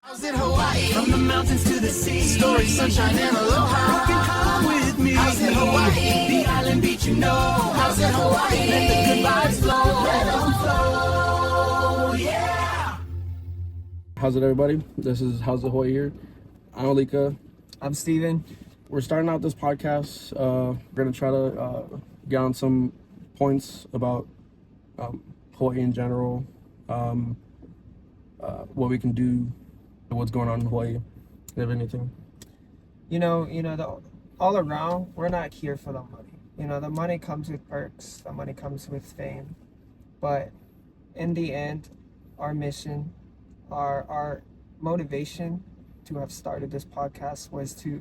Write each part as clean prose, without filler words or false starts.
HOWZIT Hawaii? From the mountains to the sea. Story, sunshine, and aloha. You can come with me. HOWZIT Hawaii? The island beach, you know. HOWZIT Hawaii? Let the good vibes flow. Let them flow. Yeah. How's it, everybody? This is HOWZIT HAWAI here. I'm Alika. I'm Steven. We're starting out this podcast. We're going to try to get on some points about Hawaii in general, what we can do, what's going on in Hawaii, if anything. All around, we're not here for the money. The money comes with perks, the money comes with fame. But in the end, our mission, our motivation to have started this podcast was to,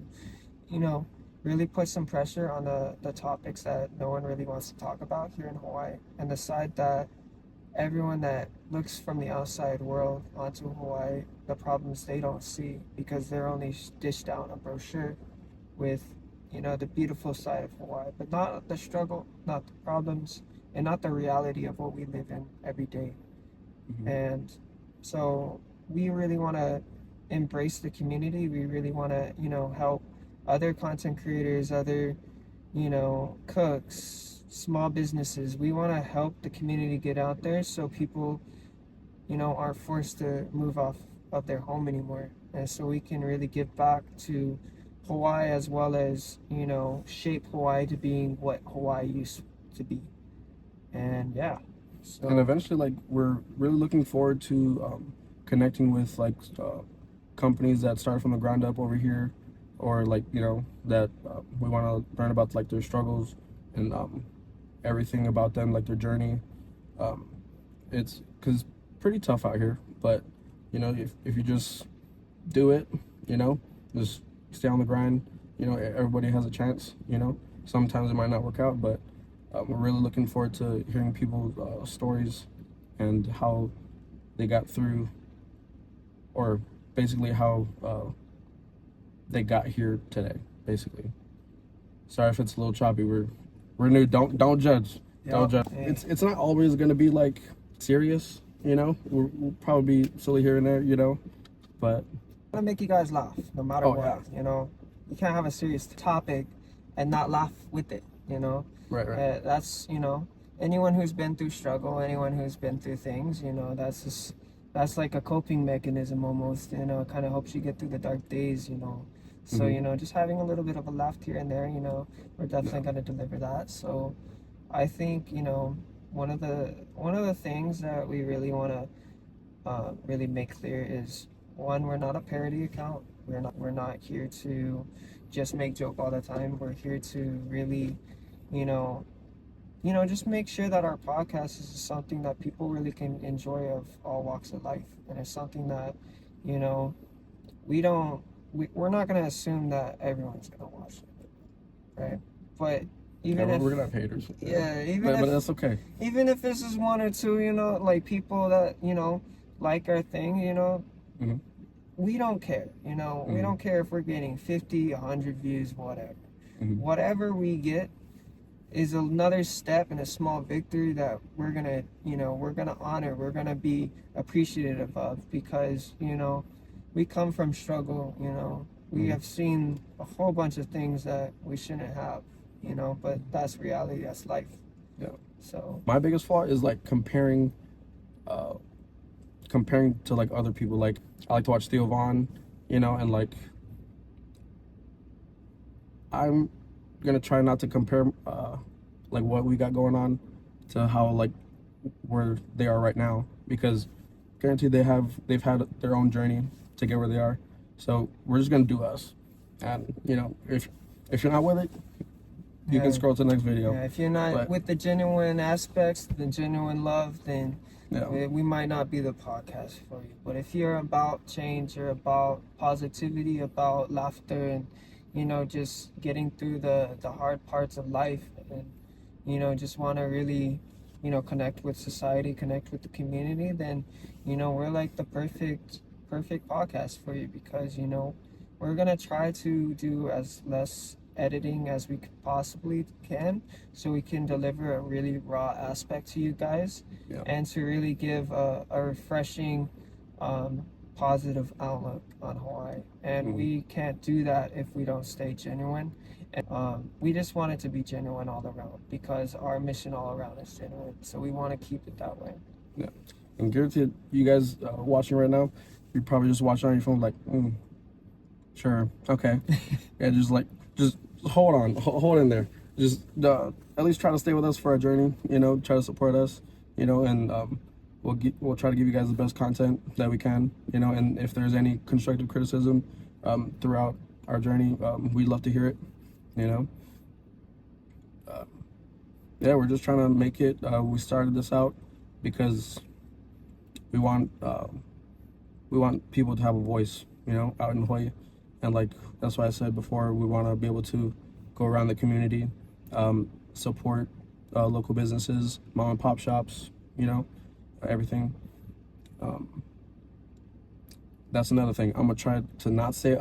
really put some pressure on the topics that no one really wants to talk about here in Hawaii, and decide that everyone that looks from the outside world onto Hawaii, the problems they don't see because they're only dished out a brochure with, the beautiful side of Hawaii, but not the struggle, not the problems, and not the reality of what we live in every day. Mm-hmm. And so we really want to embrace the community. We really want to, help other content creators, other, cooks, small businesses. We want to help the community get out there so people, aren't forced to move off of their home anymore. And so we can really give back to Hawaii, as well as, shape Hawaii to being what Hawaii used to be. And yeah. So. And eventually, we're really looking forward to connecting with, companies that start from the ground up over here, or, that we want to learn about, their struggles and everything about them, their journey. It's because it's pretty tough out here, but if you just do it, just stay on the grind, everybody has a chance. Sometimes it might not work out, but we're really looking forward to hearing people's stories and how they got through, or basically how they got here today, basically. Sorry if it's a little choppy. We're new. Don't judge. Yep. Don't judge. Hey. It's not always gonna be serious. We'll probably be silly here and there. But I want to make you guys laugh, no matter what. Yeah. You can't have a serious topic and not laugh with it. Right. That's anyone who's been through struggle, anyone who's been through things. That's like a coping mechanism almost. It kind of helps you get through the dark days. So mm-hmm. Just having a little bit of a laugh here and there. We're definitely going to deliver that. So I think one of the things that we really want to really make clear is, one, we're not a parody account. We're not here to just make joke all the time. We're here to really just make sure that our podcast is something that people really can enjoy, of all walks of life. And it's something that, we're not going to assume that everyone's going to watch it, right? But even if... We're going to have haters. Yeah, but that's okay. Even if this is one or two, people that, like our thing, mm-hmm. we don't care, Mm-hmm. We don't care if we're getting 50, 100 views, whatever. Mm-hmm. Whatever we get is another step and a small victory that we're gonna honor, we're gonna be appreciative of, because we come from struggle. We mm-hmm. have seen a whole bunch of things that we shouldn't have, but that's reality, that's life. Yeah. So my biggest flaw is comparing to other people. I like to watch Theo Vaughn, and I'm gonna try not to compare what we got going on to how where they are right now, because guaranteed they've had their own journey to get where they are. So we're just gonna do us, and if you're not with it, you can scroll to the next video. Yeah, if you're not with the genuine aspects, the genuine love, then we might not be the podcast for you. But if you're about change, you're about positivity, about laughter, and just getting through the hard parts of life, and just want to really connect with society, connect with the community, then we're the perfect podcast for you, because we're gonna try to do as less editing as we possibly can, so we can deliver a really raw aspect to you guys, and to really give a refreshing positive outlook on Hawaii, and we can't do that if we don't stay genuine. And we just want it to be genuine all around because our mission all around is genuine. So we want to keep it that way. Yeah, and guaranteed, you guys watching right now, you're probably just watching on your phone like, sure, okay, yeah, just hold on, hold in there. Just at least try to stay with us for our journey. You know, try to support us. You know, and we'll try to give you guys the best content that we can. You know, and if there's any constructive criticism throughout our journey, we'd love to hear it. You know, yeah, we're just trying to make it. We started this out because we want people to have a voice. You know, out in Hawaii, and like that's why I said before, we want to be able to go around the community, support local businesses, mom and pop shops, you know, everything. That's another thing. I'm gonna try to not say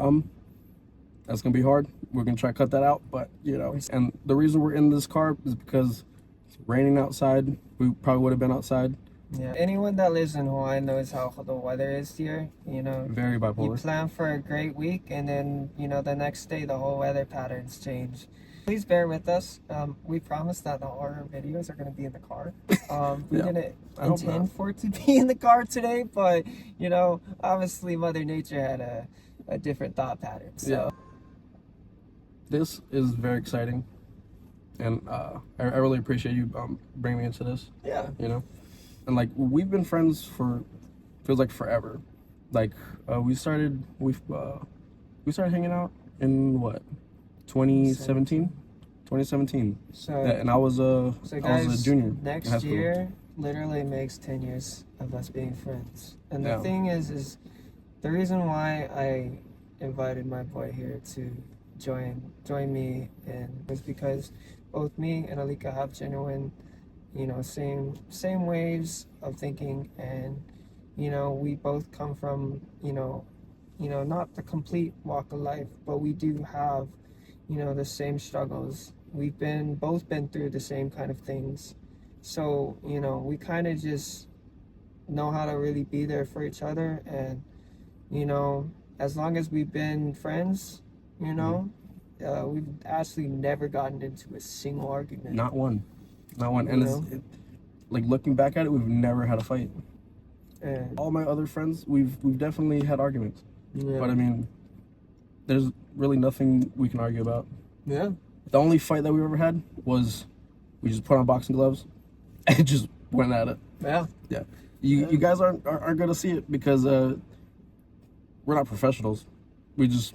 That's gonna be hard. We're gonna try to cut that out, but you know. And the reason we're in this car is because it's raining outside. We probably would have been outside. Yeah. Anyone that lives in Hawaii knows how the weather is here. You know, Very bipolar. you plan for a great week, and then you know the next day the whole weather patterns change. Please bear with us. We promise that all our videos are going to be in the car. We Yeah, didn't I hope intend not. for it to be in the car today, but you know, obviously Mother Nature had a different thought pattern. So. Yeah. This is very exciting, and I really appreciate you bringing me into this. Yeah. You know, and like we've been friends for feels like forever. Like we started hanging out in what 2017. So, Yeah, and I was a guys, junior in high next school. year literally makes 10 years of us being friends. And the Yeah. thing is the reason why I invited my boy here to join me and was because both me and Alika have genuine, you know, same ways of thinking, and you know, we both come from, you know, not the complete walk of life, but we do have, you know, the same struggles. We've both been through the same kind of things. So, you know, we kind of just know how to really be there for each other. And, you know, as long as we've been friends, you know, we've actually never gotten into a single argument. Not one. And like looking back at it, we've never had a fight. And, All my other friends, we've definitely had arguments. yeah. But I mean, there's really nothing we can argue about. Yeah. The only fight that we ever had was we just put on boxing gloves and just went at it. Yeah. Yeah. You guys aren't gonna see it because we're not professionals. We just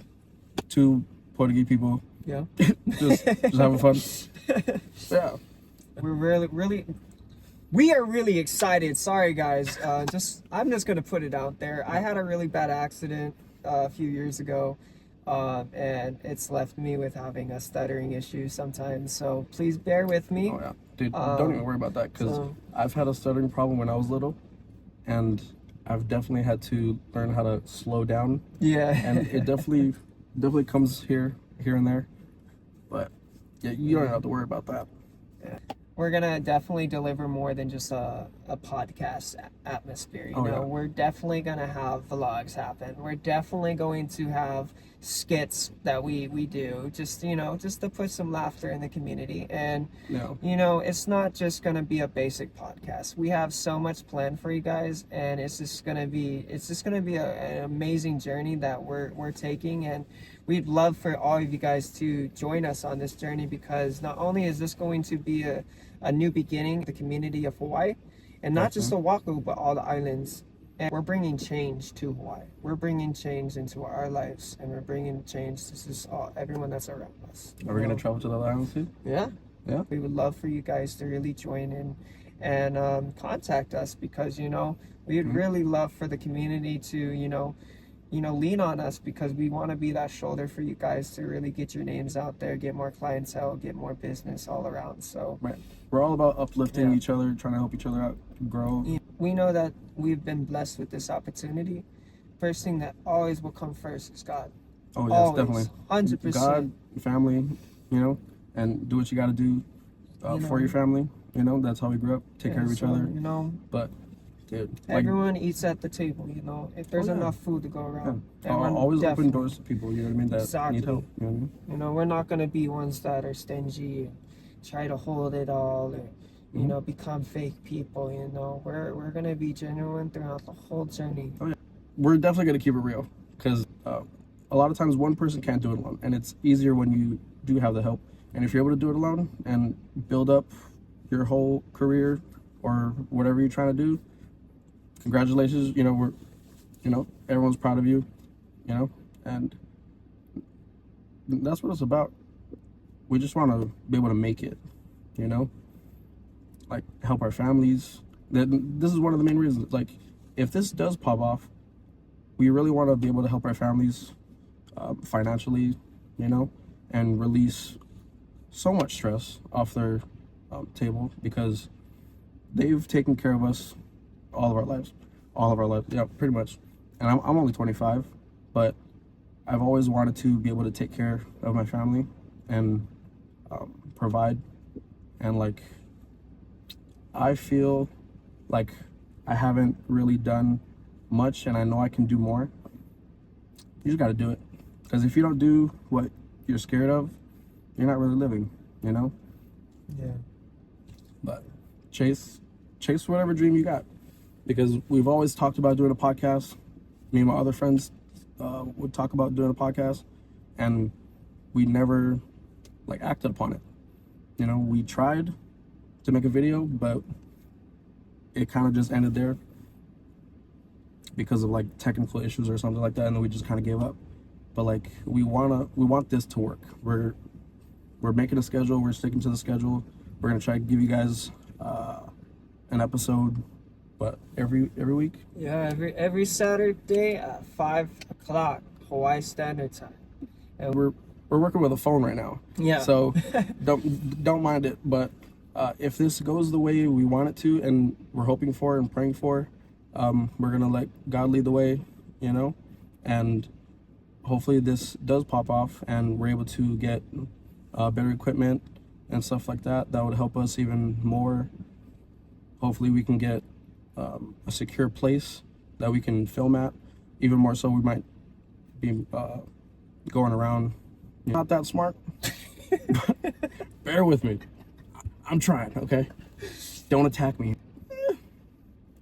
two Portuguese people Yeah. just having fun. Yeah. We are really excited. Sorry guys. I'm just gonna put it out there. I had a really bad accident a few years ago. And it's left me with having a stuttering issue sometimes. So please bear with me. Oh yeah, dude. Don't even worry about that because so- I've had a stuttering problem when I was little, and I've definitely had to learn how to slow down. Yeah. And it definitely comes here and there, but yeah, you don't have to worry about that. We're gonna definitely deliver more than just a podcast atmosphere. You Oh, know, yeah. we're definitely gonna have vlogs happen. We're definitely going to have skits that we do, just to put some laughter in the community. And Yeah. you know, it's not just gonna be a basic podcast. We have so much planned for you guys, and it's just gonna be an amazing journey that we're taking, and we'd love for all of you guys to join us on this journey, because not only is this going to be a new beginning, the community of Hawaii, and not just Oahu, but all the islands. And we're bringing change to Hawaii. We're bringing change into our lives, and we're bringing change to just everyone that's around us. Are we gonna travel to the other islands too? Yeah. Yeah. We would love for you guys to really join in and contact us, because, you know, we'd really love for the community to, lean on us, because we want to be that shoulder for you guys to really get your names out there, get more clientele, get more business all around. So Right. We're all about uplifting Yeah. each other, trying to help each other out, grow. we know that we've been blessed with this opportunity. First thing that always will come first is God. Oh yes, Always, definitely. 100%. God, family, and do what you got to do for your family. That's how we grew up. Take care of each So, other. You know, But Dude, Everyone eats at the table, you know. If there's enough food to go around, everyone always open definitely- doors to people. You know what I mean? That Exactly. need help. You know what I mean? You know, we're not gonna be ones that are stingy and try to hold it all, or you know, become fake people. You know, we're gonna be genuine throughout the whole journey. Oh yeah, we're definitely gonna keep it real because a lot of times one person can't do it alone, and it's easier when you do have the help. And if you're able to do it alone and build up your whole career or whatever you're trying to do, congratulations. You know, everyone's proud of you. You know, and that's what it's about. We just want to be able to make it. You know, like help our families. This is one of the main reasons. Like, if this does pop off, we really want to be able to help our families financially, you know, and release so much stress off their table, because they've taken care of us all of our lives. Yeah, pretty much. And I'm only 25, but I've always wanted to be able to take care of my family and provide. And like, I feel like I haven't really done much, and I know I can do more. You just got to do it, because if you don't do what you're scared of, you're not really living, you know. Yeah. But chase whatever dream you got, because we've always talked about doing a podcast. Me and my other friends would talk about doing a podcast, and we never like acted upon it. You know, we tried to make a video, but it kind of just ended there because of like technical issues or something like that, and then we just kind of gave up. But like, we want this to work. We're making a schedule. We're sticking to the schedule. We're gonna try to give you guys an episode, but every week. Yeah, every Saturday at 5 o'clock Hawaii Standard Time. And We're working with a phone right now. Yeah. So don't mind it. But if this goes the way we want it to, and we're hoping for and praying for, we're gonna let God lead the way, you know, and hopefully this does pop off, and we're able to get better equipment and stuff like that. That would help us even more. Hopefully we can get a secure place that we can film at. Even more so, we might be going around. Not that smart. Bear with me. I'm trying, okay? Don't attack me.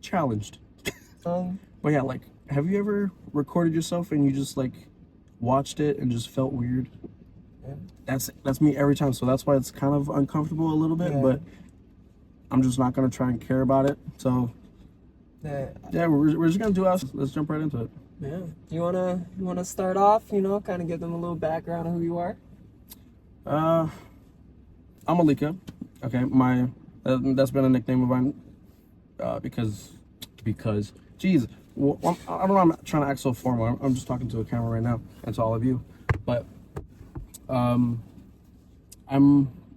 Challenged. But yeah, like, have you ever recorded yourself and you just like watched it and just felt weird? Yeah. That's me every time. So that's why it's kind of uncomfortable a little bit, Yeah. but I'm just not gonna try and care about it. So yeah, we're just gonna do us. Let's jump right into it. Yeah. You wanna start off? You know, kind of give them a little background of who you are. I'm Alika. Okay, that's been a nickname of mine because geez, well, I don't know. I'm not trying to act so formal. I'm just talking to a camera right now and to all of you. But I'm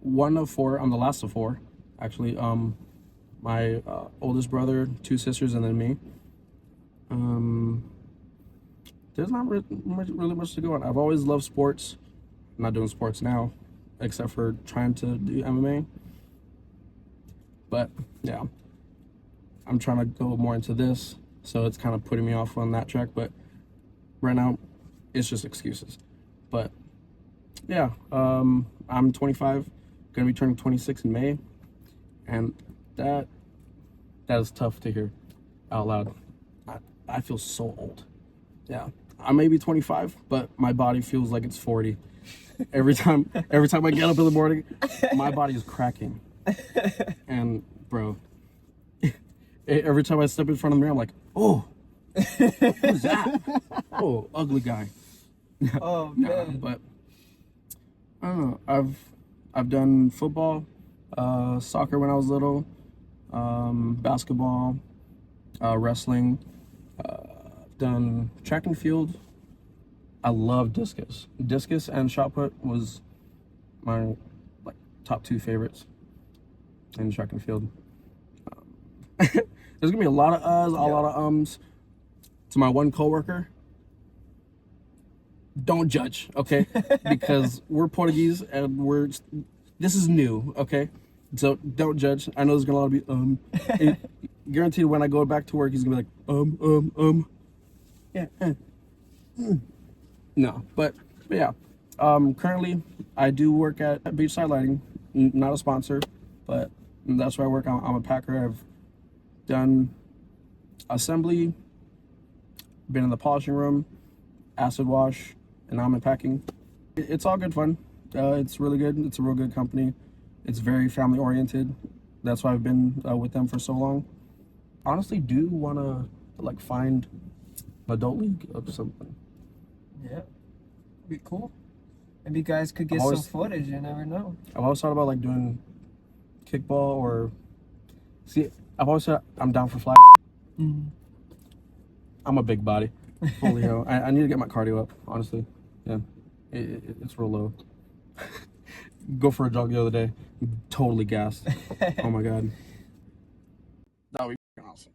one of four. I'm the last of four, actually. My oldest brother, two sisters, and then me. There's not really much to go on. I've always loved sports. I'm not doing sports now, except for trying to do MMA. But yeah, I'm trying to go more into this, so it's kind of putting me off on that track. But right now, it's just excuses. But yeah, I'm 25, gonna be turning 26 in May, and that is tough to hear out loud. I feel so old. Yeah, I may be 25, but my body feels like it's 40. Every time I get up in the morning, my body is cracking. And bro, every time I step in front of the mirror, I'm like, oh, who's that? Oh, ugly guy. Oh man. But I don't know. I've done football, soccer when I was little, basketball, wrestling. I've done track and field. I love discus. Discus and shot put was my like top two favorites in track and field. There's gonna be a lot of a lot of ums. To my one coworker, don't judge, okay? Because we're Portuguese and this is new, okay? So don't judge. I know there's gonna be guaranteed when I go back to work, he's gonna be like, yeah, no, but yeah. Currently, I do work at Beachside Lighting, not a sponsor, but that's where I work. I'm a packer. I've done assembly, been in the polishing room, acid wash, and now I'm in packing. It's all good fun. It's really good. It's a real good company. It's very family oriented. That's why I've been with them for so long. Honestly, do want to like find an adult league of something. Yeah, be cool. Maybe you guys could get I've always- some footage. You never know. I've always thought about like doing kickball or I've always said I'm down for flag. Mm. I'm a big body. Holy hell. I need to get my cardio up, honestly. Yeah. It's real low. Go for a jog the other day. Totally gassed. Oh my god. That would be awesome.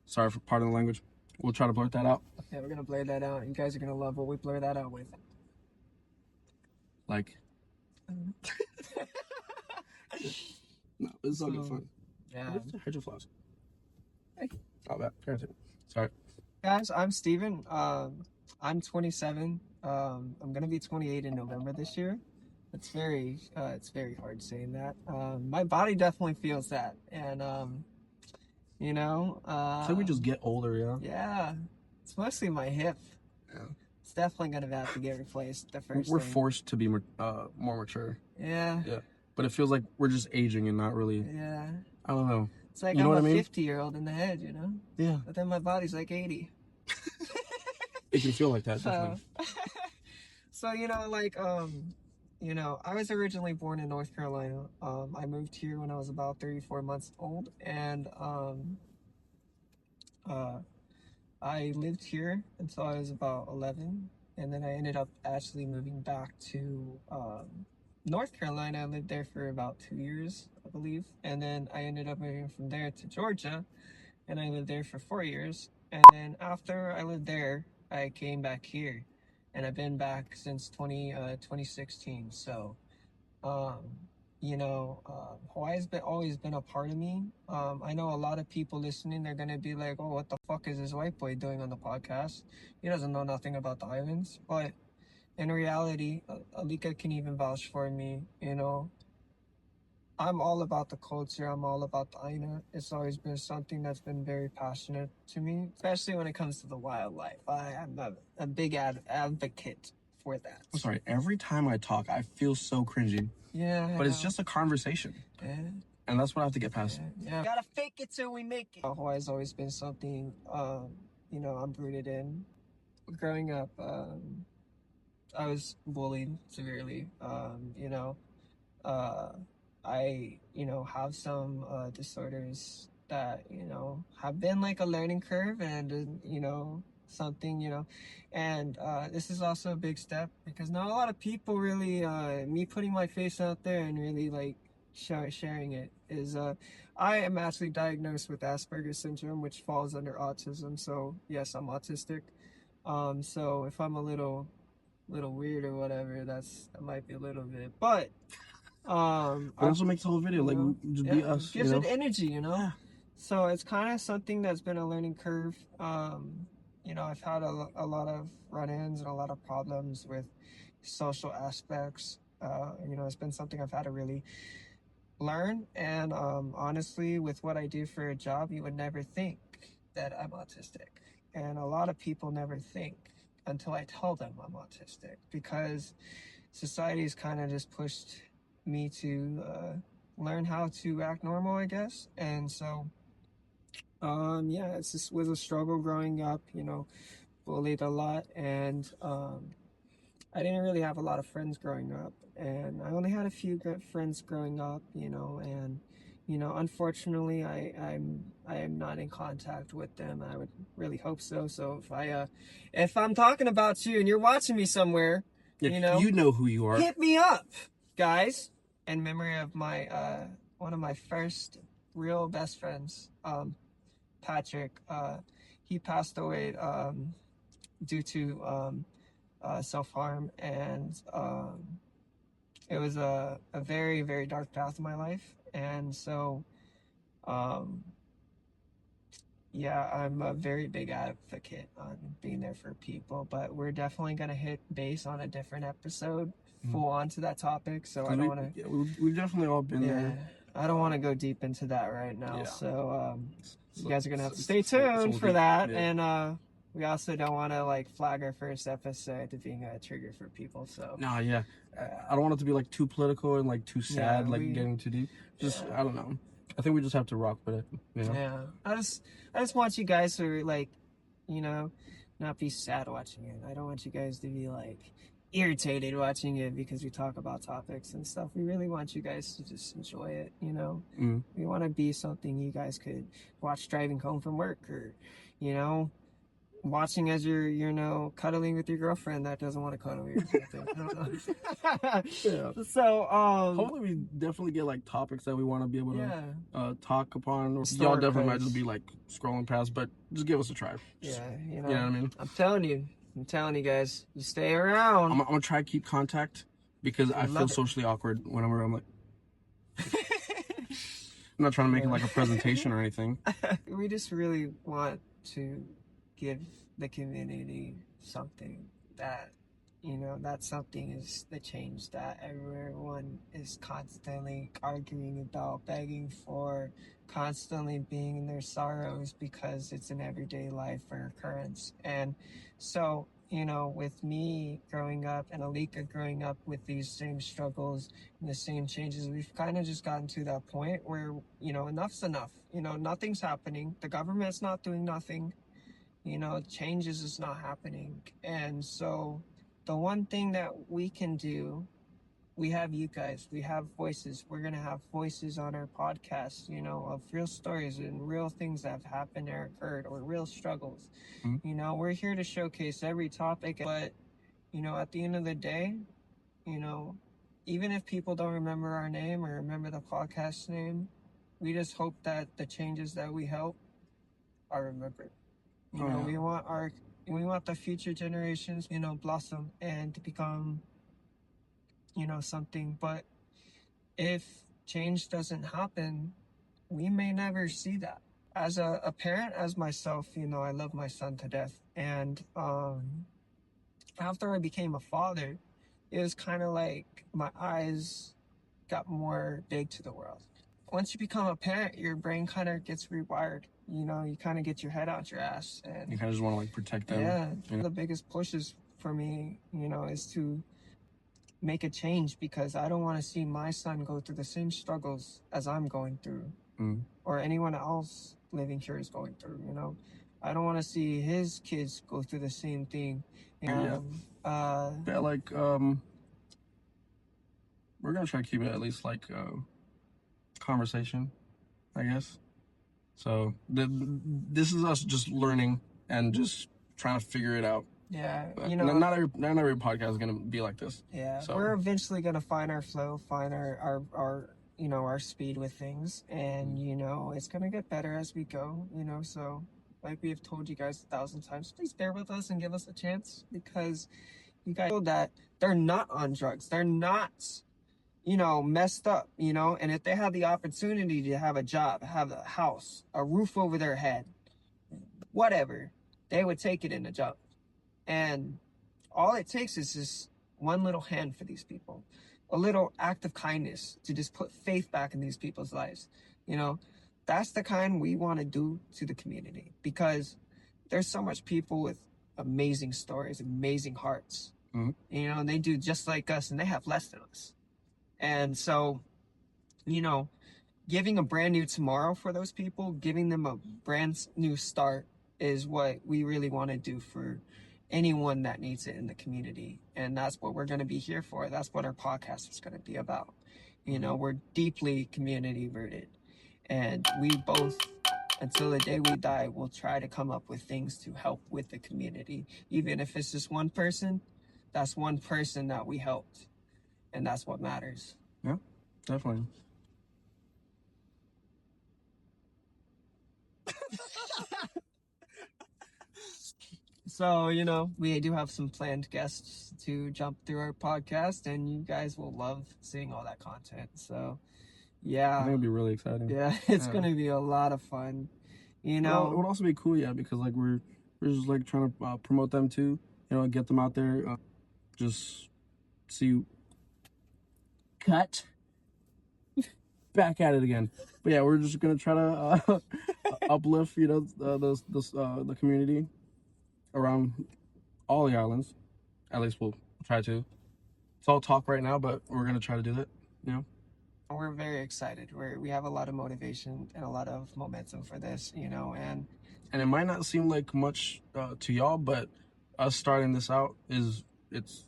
Sorry for pardon the language. We'll try to blurt that out. Yeah, we're gonna blur that out. You guys are gonna love what we blur that out with. Like. No, this is all good So, fun. Yeah. Here's your flowers. Hey. Oh, that. Sorry. Guys, I'm Steven. I'm 27. I'm gonna be 28 in November this year. It's very hard saying that. My body definitely feels that, and you know, It's like we just get older, yeah. yeah, it's mostly my hip. Yeah. It's definitely gonna have to get replaced. The first We're thing. forced to be more mature. Yeah. Yeah. But it feels like we're just aging and not really. Yeah. I don't know. It's like You know I'm what a I mean? 50-year-old in the head, you know. Yeah. But then my body's like 80. It can feel like that, So, definitely. so I was originally born in North Carolina. I moved here when I was about 34 months old, and I lived here until I was about 11, and then I ended up actually moving back to North Carolina. I lived there for about 2 years, I believe, and then I ended up moving from there to Georgia, and I lived there for 4 years. And then after I lived there, I came back here, and I've been back since 2016. So, Hawaii's always been a part of me. I know a lot of people listening, they're gonna be like, "Oh, what the fuck is this white boy doing on the podcast? He doesn't know nothing about the islands." But in reality, Alika can even vouch for me. You know, I'm all about the culture. I'm all about the Aina. It's always been something that's been very passionate to me, especially when it comes to the wildlife. I'm a big advocate for that. I'm sorry. Every time I talk, I feel so cringy. Yeah. But it's just a conversation. Yeah. And that's what I have to get past. Yeah. Gotta fake it till we make it. Hawaii's always been something, I'm rooted in. Growing up, I was bullied severely. I have some disorders that have been like a learning curve, and something, and this is also a big step because not a lot of people really me putting my face out there and really like sharing it is I am actually diagnosed with Asperger's syndrome, which falls under autism. So yes, I'm autistic. So if I'm a little weird or whatever, that might be a little bit, but That's what makes the whole video, like, just be us. Gives it energy, Yeah. So it's kind of something that's been a learning curve. I've had a lot of run-ins and a lot of problems with social aspects. It's been something I've had to really learn. And honestly, with what I do for a job, you would never think that I'm autistic. And a lot of people never think until I tell them I'm autistic, because society's kind of just pushed me to learn how to act normal, I guess. And so it just was a struggle growing up, bullied a lot, and I didn't really have a lot of friends growing up, and I only had a few good friends growing up, and unfortunately I am not in contact with them. I would really hope so. So if I'm talking about you and you're watching me somewhere, you know who you are. Hit me up, guys. In memory of my one of my first real best friends, Patrick. He passed away due to self-harm, and it was a very, very dark path in my life. And so Yeah, I'm a very big advocate on being there for people, but we're definitely gonna hit base on a different episode, full on to that topic. So I don't want to. Yeah, we've definitely all been Yeah, there. I don't want to go deep into that right now. Yeah. So you So- guys are gonna have to so- stay so tuned we'll for do- that, yeah. and we also don't want to like flag our first episode to being a trigger for people. So No, yeah. I don't want it to be like too political and like too sad, Yeah, like we- getting too deep. Just Yeah. I don't know. I think we just have to rock with it. You know? yeah, I just want you guys to like, you know, not be sad watching it. I don't want you guys to be like irritated watching it because we talk about topics and stuff. We really want you guys to just enjoy it, you know. Mm. We want to be something you guys could watch driving home from work, or, you know, watching as you're, you know, cuddling with your girlfriend that doesn't want to cuddle with you. I don't know. Yeah. So, Hopefully, we definitely get like topics that we want to be able to yeah, talk upon. Or Store y'all definitely might price. just be like scrolling past, but just give us a try. Just- yeah, you You know, know what I mean? I'm telling you guys, you stay around. I'm gonna try to keep contact because I feel love it. socially awkward whenever I'm like. I'm not trying to make it like a presentation or anything. We just really want to give the community something that, you know, that something is the change that everyone is constantly arguing about, begging for, constantly being in their sorrows because it's an everyday life or occurrence. And so, you know, with me growing up and Alika growing up with these same struggles and the same changes, we've kind of just gotten to that point where, you know, enough's enough. You know, nothing's happening. The government's not doing nothing. You know, changes is not happening. And so the one thing that we can do, we have you guys, we have voices. We're going to have voices on our podcast, you know, of real stories and real things that have happened or occurred or real struggles. Mhm. You know, we're here to showcase every topic, but, you know, at the end of the day, you know, even if people don't remember our name or remember the podcast name, we just hope that the changes that we help are remembered. You Oh, know, yeah. we want the future generations, you know, blossom and to become, you know, something. But if change doesn't happen, we may never see that. As a parent, as myself, you know, I love my son to death. And after I became a father, it was kind of like my eyes got more big to the world. Once you become a parent, your brain kind of gets rewired. You know, you kind of get your head out your ass. And You kind of just want to like protect them. yeah, you know? the biggest pushes for me, you know, is to make a change because I don't want to see my son go through the same struggles as I'm going through, or anyone else living here is going through. You know, I don't want to see his kids go through the same thing. Yeah. Yeah, like we're gonna try to keep it at least like conversation, I guess. So this is us just learning and just trying to figure it out. Yeah, But you know, not every podcast is gonna be like this. yeah, So- we're eventually gonna find our flow, find our you know, our speed with things, and you know, it's gonna get better as we go. You know, so like we have told you guys 1,000 times, please bear with us and give us a chance because you guys know that they're not on drugs, they're not, you know, messed up, you know, and if they have the opportunity to have a job, have a house, a roof over their head, whatever, they would take it in a job. And all it takes is just one little hand for these people, a little act of kindness to just put faith back in these people's lives. You know, that's the kind we want to do to the community because there's so much people with amazing stories, amazing hearts, you know, and they do just like us and they have less than us. And so, you know, giving a brand new tomorrow for those people, giving them a brand new start is what we really want to do for anyone that needs it in the community. And that's what we're going to be here for. That's what our podcast is going to be about. You know, we're deeply community rooted. And we both, until the day we die, will try to come up with things to help with the community. Even if it's just one person, that's one person that we helped. And that's what matters. Yeah, definitely. So, you know, we do have some planned guests to jump through our podcast, and you guys will love seeing all that content. So, I yeah. think it'd be really exciting. Yeah, it's Yeah. going to be a lot of fun. You Well, it know, would also be cool, yeah, because like we're just like trying to promote them too, you know, get them out there, just see. Cut. Back at it again. But yeah, we're just gonna try to uplift, you know, the community around all the islands. At least we'll try to. It's all talk right now, but we're gonna try to do that. You know. we're very excited. We have a lot of motivation and a lot of momentum for this, you know, and It might not seem like much to y'all, but us starting this out it's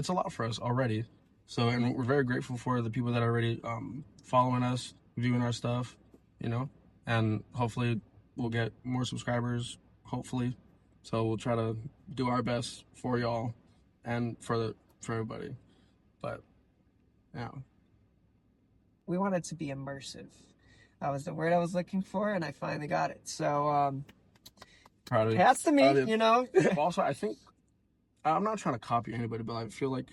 a lot for us already. So, and we're very grateful for the people that are already following us, viewing our stuff, you know, and hopefully we'll get more subscribers. Hopefully, so we'll try to do our best for y'all and for everybody. But yeah, we want it to be immersive. That was the word I was looking for, and I finally got it. So, proud of you. hats to Proud me, of you. you know. Also, I think I'm not trying to copy anybody, but I feel like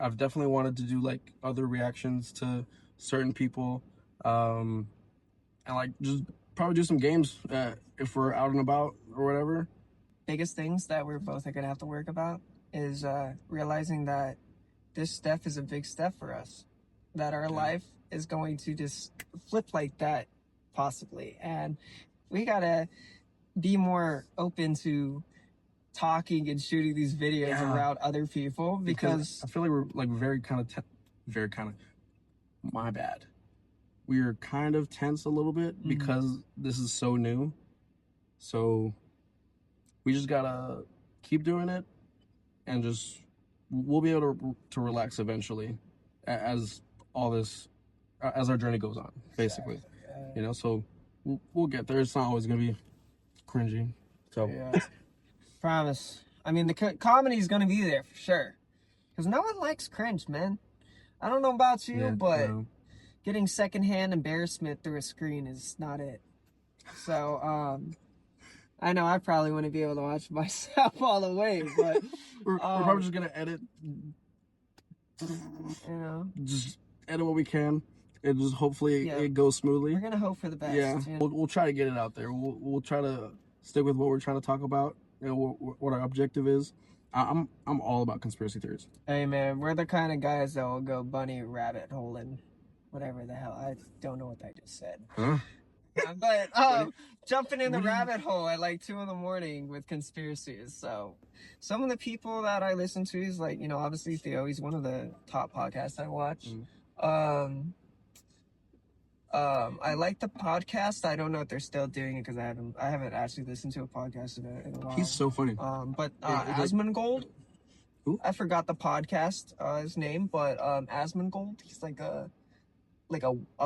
I've definitely wanted to do like other reactions to certain people, and like just probably do some games if we're out and about or whatever. Biggest things that we're both are gonna have to work about is realizing that this step is a big step for us. That our life is going to just flip like that, possibly, and we gotta be more open to talking and shooting these videos Yeah. around other people because I feel like we're like very kind of my bad. We are kind of tense a little bit because this is so new. So we just gotta keep doing it, and just we'll be able to relax eventually, as all this as our journey goes on. Basically, you know. So we'll get there. It's not always gonna be cringy. So yeah. Promise. I mean, the comedy is gonna be there for sure, because no one likes cringe, man. I don't know about you, yeah, but no. getting secondhand embarrassment through a screen is not it. So, I know I probably wouldn't be able to watch myself all the way, but we're probably just gonna edit, you know, just edit what we can, and just hopefully Yeah. it goes smoothly. we're gonna hope for the best. Yeah, you know? we'll try to get it out there. We'll try to stick with what we're trying to talk about. You know what our objective is. I'm all about conspiracy theories. Hey man, we're the kind of guys that will go bunny rabbit holing, whatever the hell. I don't know what I just said. Huh? But jumping in the rabbit hole at like 2 a.m. with conspiracies. So some of the people that I listen to is like, you know, obviously Theo, he's one of the top podcasts I watch. I like the podcast. I don't know if they're still doing it because I haven't actually listened to a podcast in a while. He's so funny. But like- Asmongold, Who? I forgot the podcast his name, but Asmongold, he's like a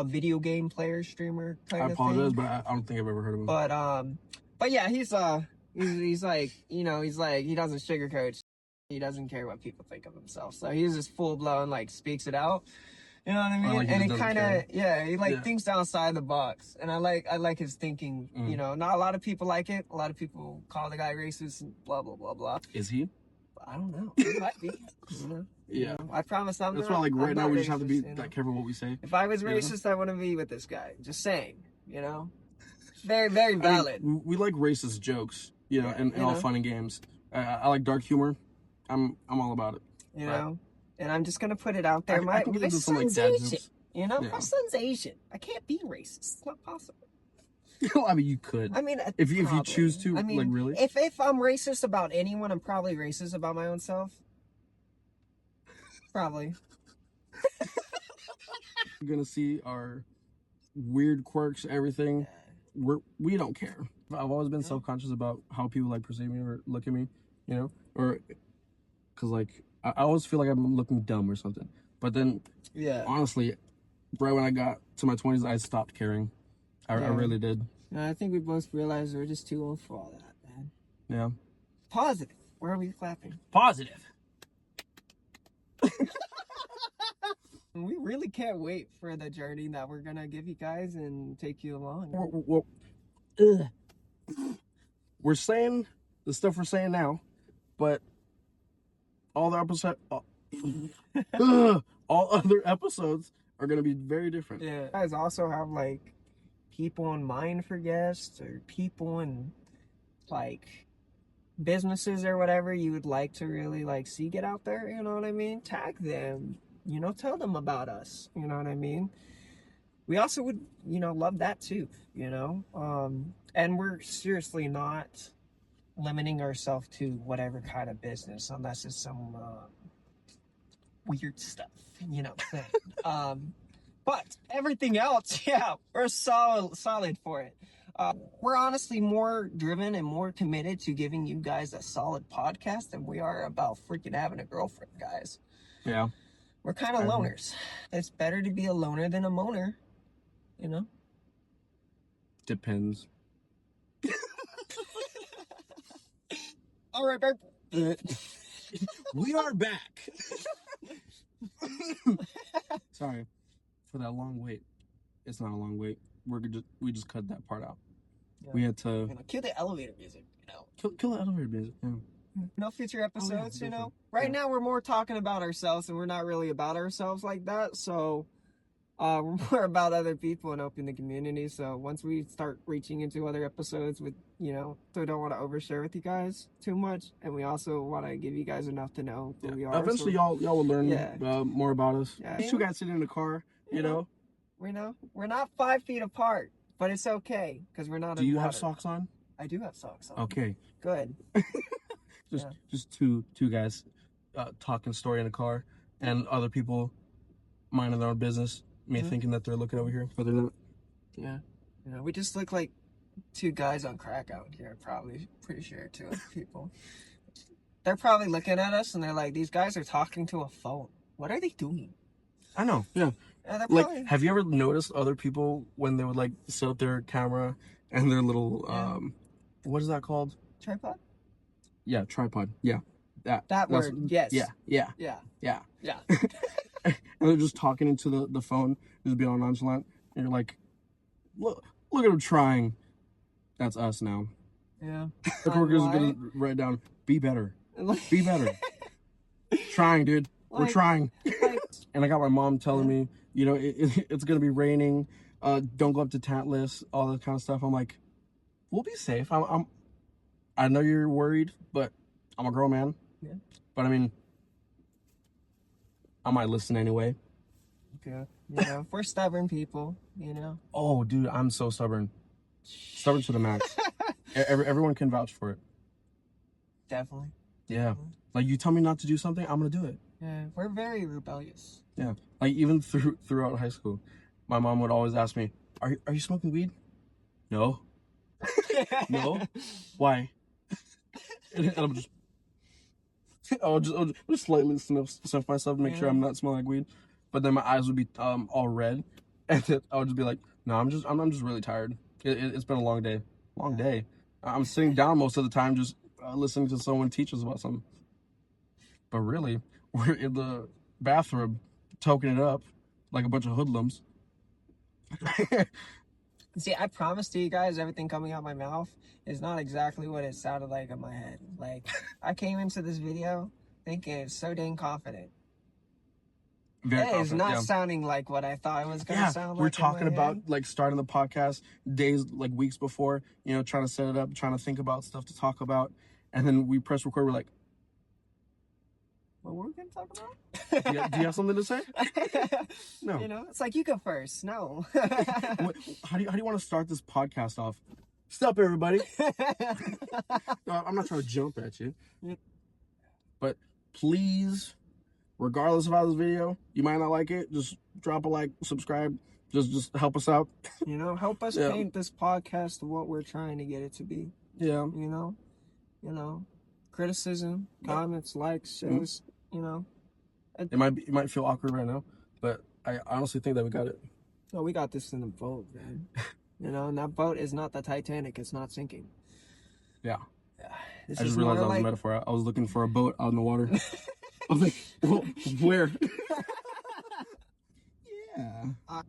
video game player streamer kind I of apologize, thing. but I don't think I've ever heard of him. But yeah, he's like, you know, he's like, he doesn't sugarcoat. He doesn't care what people think of himself. So he's just full blown like speaks it out. You know what I mean? like he And just it doesn't kind of, care. he thinks outside the box. And I like his thinking. You know, not a lot of people like it. A lot of people call the guy racist and blah blah blah blah. Is he? I don't know. He might be. You know? Yeah. You know, I promise I'm That's not. why, like, I'm right now not we just have to be racist, you know? like careful what we say. If I was you know? racist, I wouldn't be with this guy. Just saying. You know. Very very valid. I mean, we like racist jokes, you know, and you all know? fun and games. I like dark humor. I'm all about it. You know. And I'm just gonna put it out there. I My can do some like son's dad Asian. jokes. You know, Yeah. my son's Asian. I can't be racist. It's not possible. I mean, you could. I mean, if you probably. choose to, I mean, like, really. If I'm racist about anyone, I'm probably racist about my own self. Probably. You're gonna see our weird quirks, everything. We don't care. I've always been self-conscious about how people like perceive me or look at me, you know, or because like I always feel like I'm looking dumb or something. But then, honestly, right when I got to my 20s, I stopped caring. I really did. No, I think we both realized we're just too old for all that, man. Yeah. Positive. Where are we clapping? Positive. We really can't wait for the journey that we're gonna give you guys and take you along. We're saying the stuff we're saying now, but all the episodes, all other episodes are gonna be very different. Yeah. You guys also have like people in mind for guests, or people in like businesses or whatever you would like to really like see get out there, you know what I mean? Tag them, you know, tell them about us, you know what I mean? We also would, you know, love that too, you know? And we're seriously not limiting ourselves to whatever kind of business, unless it's some weird stuff, you know. But everything else, yeah, we're solid for it. We're honestly more driven and more committed to giving you guys a solid podcast than we are about freaking having a girlfriend, guys. Yeah. We're kind of loners. It's better to be a loner than a moaner, you know? Depends. All right, babe. We are back. Sorry for that long wait. It's not a long wait. We just cut that part out. Yeah. We had to You know, cue the elevator music, you know. kill the elevator music. Yeah. No future episodes, yeah, you know. definitely. Right now we're more talking about ourselves, and we're not really about ourselves like that. So we're more about other people and helping the community. So once we start reaching into other episodes with, you know, so we don't want to overshare with you guys too much, and we also want to give you guys enough to know who we are. Eventually, so, y'all will learn Yeah. More about us. Yeah. These two guys sitting in the car, you know. we know we're not 5 feet apart, but it's okay because we're not. Do you have socks on? I do have socks on. Okay. Good. Just two guys talking story in the car, and other people minding their own business. Me thinking that they're looking over here, but they're not. Yeah. You know, we just look like two guys on crack out here, probably. Pretty sure to people. They're probably looking at us and they're like, these guys are talking to a phone. What are they doing? I know. Yeah. Yeah, they're Like, probably... have you ever noticed other people when they would like set up their camera and their little what is that called? Tripod? Yeah, tripod. Yeah. That word, yes. Yeah. Yeah. And they're just talking into the phone, just being all nonchalant. And you're like, look at them trying. That's us now. Yeah. The coworkers are gonna write down, be better. Be better. Trying, dude. We're trying. And I got my mom telling me, you know, it's gonna be raining. Don't go up to Tantless, all that kind of stuff. I'm like, we'll be safe. I know you're worried, but I'm a grown man. Yeah. But I mean, I might listen anyway. Okay. You know, we're stubborn people, you know. Oh, dude, I'm so stubborn. Stubborn to the max. Everyone can vouch for it. Definitely. Yeah. Like, you tell me not to do something, I'm gonna do it. Yeah, we're very rebellious. Yeah. Like, even throughout high school, my mom would always ask me, are you smoking weed? No. No? Why? And I'll just slightly sniff myself to make sure I'm not smelling like weed. But then my eyes would be all red, and then I would just be like, no, I'm just really tired. It's been a long day. Long day. I'm sitting down most of the time just listening to someone teach us about something. But really, we're in the bathroom toking it up like a bunch of hoodlums. See, I promise to you guys, everything coming out my mouth is not exactly what it sounded like in my head. Like, I came into this video thinking it's so dang confident. It is not sounding like what I thought it was going to sound like. We're talking about like starting the podcast days, like weeks before, you know, trying to set it up, trying to think about stuff to talk about. And then we press record. We're like, what were we going to talk about? do you have something to say? No. You know, it's like, you go first. No. How do you want to start this podcast off? Stop, everybody. I'm not trying to jump at you. But please, regardless of how this video, you might not like it, just drop a like, subscribe, just help us out. You know, help us paint this podcast to what we're trying to get it to be. Yeah. You know, criticism, comments, likes, shows, you know. It might feel awkward right now, but I honestly think that we got it. No, we got this in the boat, man. You know, and that boat is not the Titanic. It's not sinking. Yeah. This I just realized that was a metaphor. I was looking for a boat out in the water. I was like, well, where? Yeah. Have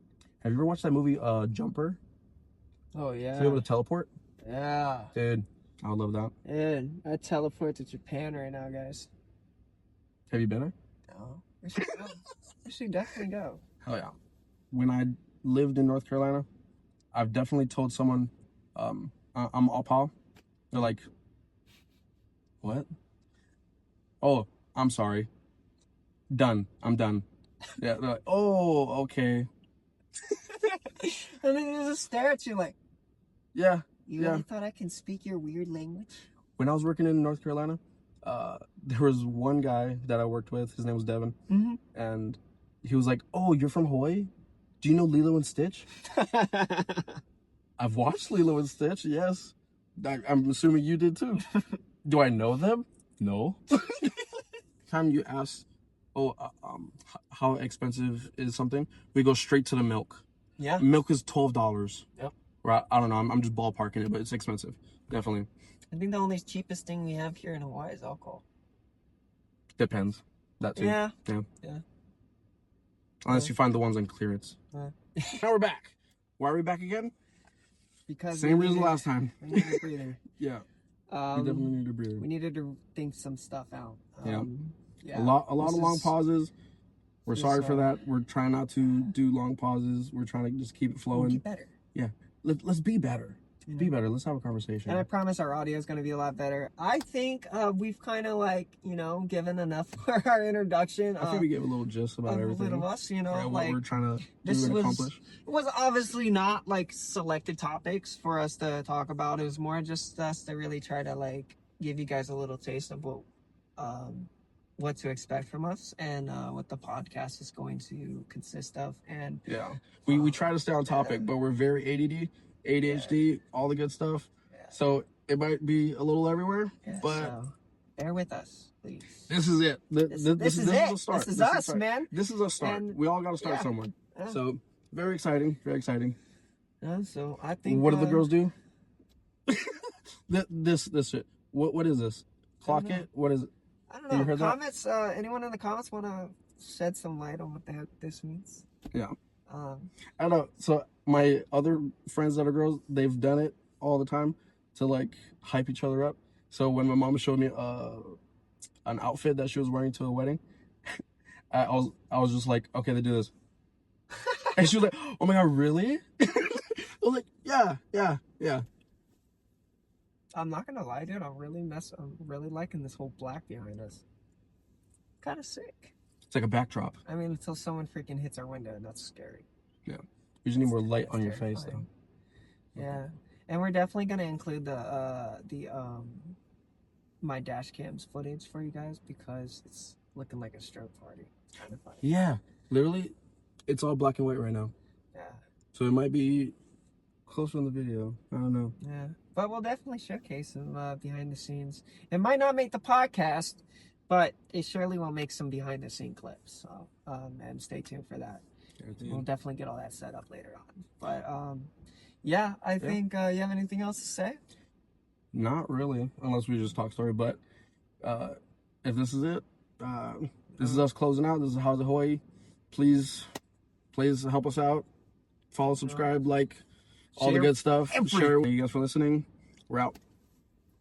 you ever watched that movie, Jumper? Oh, yeah. To be able to teleport? Yeah. Dude, I would love that. Dude, I teleport to Japan right now, guys. Have you been there? No. We should go. We should definitely go. Hell yeah. When I lived in North Carolina, I've definitely told someone, I'm Opal. They're like, what? Oh, I'm sorry. Done. I'm done. Yeah, they're like, oh, okay. And then they just stare at you like, Yeah, you yeah. really thought I can speak your weird language? When I was working in North Carolina, there was one guy that I worked with. His name was Devin. Mm-hmm. And he was like, oh, you're from Hawaii? Do you know Lilo and Stitch? I've watched Lilo and Stitch, yes. I'm assuming you did too. Do I know them? No. Time you ask, how expensive is something? We go straight to the milk. Yeah. Milk is $12. Yep. Right? I don't know. I'm just ballparking it, but it's expensive. Definitely. I think the only cheapest thing we have here in Hawaii is alcohol. Depends. That too. Yeah. Yeah. Yeah. Unless you find the ones on clearance. Uh, Now we're back. Why are we back again? because Same reason last time. We needed a breather. Yeah. We definitely need a breather. We needed to think some stuff out. Yeah. Yeah. A lot of long pauses. We're sorry for that. We're trying not to do long pauses. We're trying to just keep it flowing. Get better. Yeah. Let's be better. Be better. Let's have a conversation. And I promise our audio is going to be a lot better. I think we've kind of given enough for our introduction. I think we gave a little gist about everything. Of us, what we're trying to do and accomplish. It was obviously not like selected topics for us to talk about. It was more just us to really try to give you guys a little taste of what to expect from us and what the podcast is going to consist of. And yeah, we try to stay on topic, but we're very ADHD, all the good stuff. Yeah. So it might be a little everywhere, but so bear with us, please. This is it. This is it. A start. This is us, man. This is a start. And we all got to start somewhere. Yeah. So very exciting. Very exciting. So I think. What do the girls do? this shit. What is this? Clock it. What is it? I don't know. You heard comments. Anyone in the comments want to shed some light on what the heck this means? Yeah. I don't know. So my other friends that are girls, they've done it all the time to hype each other up. So when my mom showed me an outfit that she was wearing to a wedding, I was just like, okay, they do this. And she was like, oh my god, really? I was like, yeah. I'm not gonna lie, dude. I'm really liking this whole black behind us. Kind of sick. It's like a backdrop. I mean, until someone freaking hits our window, and that's scary. Yeah. You just need more light on your face, though. Yeah, and we're definitely gonna include the my dash cams footage for you guys because it's looking like a stroke party. It's kind of funny. Yeah, literally, it's all black and white right now. Yeah. So it might be closer in the video. I don't know. Yeah, but we'll definitely showcase some behind the scenes. It might not make the podcast, but it surely will make some behind the scene clips. So, and stay tuned for that. We'll definitely get all that set up later on. But yeah, I think you have anything else to say? Not really, unless we just talk story. But if this is it, this is us closing out. This is HOWZIT HAWAI. Please help us out. Follow, subscribe, like, all the good stuff. Share. Thank you guys for listening. We're out.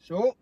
Sure.